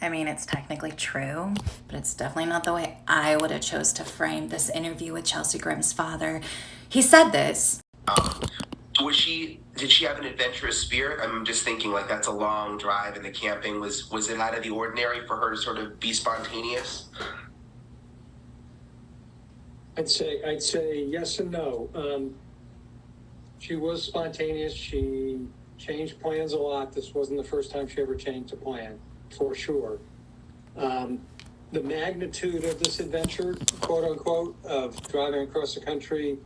I mean, it's technically true, but it's definitely not the way I would have chose to frame this interview with Chelsea Grimm's father. He said this. Did she have an adventurous spirit? I'm just thinking like that's a long drive and the camping was it out of the ordinary for her to sort of be spontaneous? I'd say yes and no. She was spontaneous. She changed plans a lot. This wasn't the first time she ever changed a plan, for sure. The magnitude of this adventure, quote unquote, of driving across the country,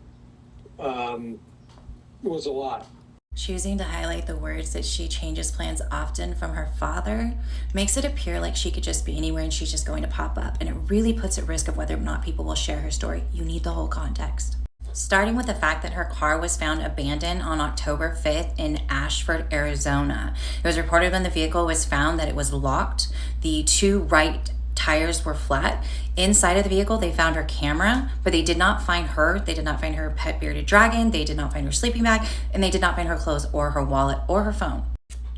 was a lot. Choosing to highlight the words that she changes plans often from her father makes it appear like she could just be anywhere and she's just going to pop up, and it really puts at risk of whether or not people will share her story. You need the whole context. Starting with the fact that her car was found abandoned on October 5th in Ashford, Arizona. It was reported when the vehicle was found that it was locked. The two right tires were flat. Inside of the vehicle, they found her camera, but they did not find her. They did not find her pet bearded dragon. They did not find her sleeping bag, and they did not find her clothes or her wallet or her phone.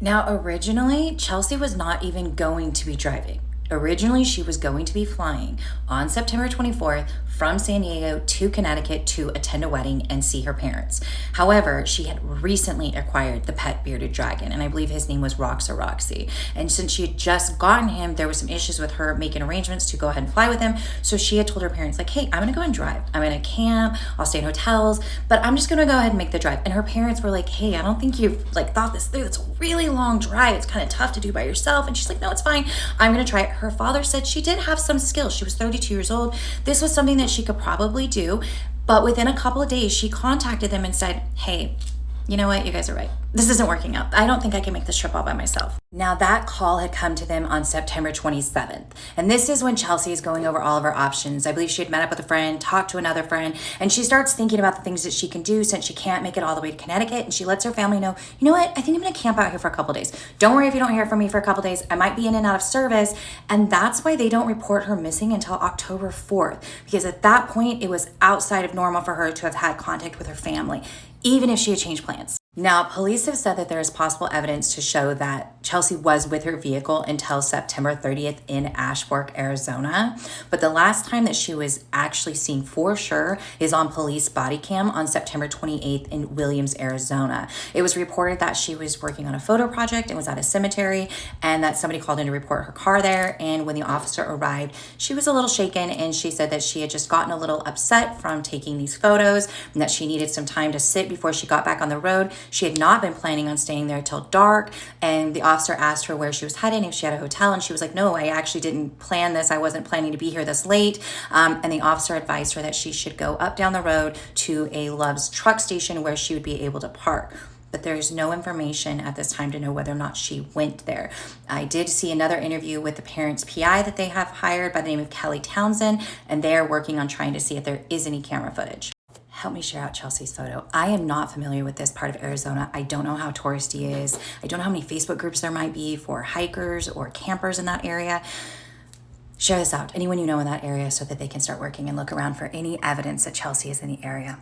Now, originally, Chelsea was not even going to be driving. Originally, she was going to be flying on September 24th from San Diego to Connecticut to attend a wedding and see her parents. However, she had recently acquired the pet bearded dragon, and I believe his name was Rox or Roxy. And since she had just gotten him, there was some issues with her making arrangements to go ahead and fly with him. So she had told her parents, like, hey, I'm gonna go and drive. I'm gonna camp, I'll stay in hotels, but I'm just gonna go ahead and make the drive. And her parents were like, hey, I don't think you've thought this through. It's a really long drive. It's kind of tough to do by yourself. And she's like, no, it's fine. I'm gonna try it. Her father said she did have some skills. She was 32 years old. This was something that she could probably do. But within a couple of days, she contacted them and said, hey, you know what? You guys are right. This isn't working out. I don't think I can make this trip all by myself. Now, that call had come to them on September 27th. And this is when Chelsea is going over all of her options. I believe she had met up with a friend, talked to another friend, and she starts thinking about the things that she can do since she can't make it all the way to Connecticut. And she lets her family know, you know what? I think I'm going to camp out here for a couple days. Don't worry if you don't hear from me for a couple days. I might be in and out of service. And that's why they don't report her missing until October 4th. Because at that point, it was outside of normal for her to have had contact with her family, even if she had changed plans. Now, police have said that there is possible evidence to show that Chelsea was with her vehicle until September 30th in Ashford, Arizona. But the last time that she was actually seen for sure is on police body cam on September 28th in Williams, Arizona. It was reported that she was working on a photo project and was at a cemetery, and that somebody called in to report her car there. And when the officer arrived, she was a little shaken, and she said that she had just gotten a little upset from taking these photos and that she needed some time to sit before she got back on the road. She had not been planning on staying there till dark, and the officer asked her where she was heading, if she had a hotel, and she was like, no, I actually didn't plan this. I wasn't planning to be here this late. And the officer advised her that she should go up down the road to a Love's truck station where she would be able to park. But there's no information at this time to know whether or not she went there. I did see another interview with the parents' PI that they have hired by the name of Kelly Townsend, and they're working on trying to see if there is any camera footage. Help me share out Chelsea's photo. I am not familiar with this part of Arizona. I don't know how touristy it is. I don't know how many Facebook groups there might be for hikers or campers in that area. Share this out, anyone you know in that area, so that they can start working and look around for any evidence that Chelsea is in the area.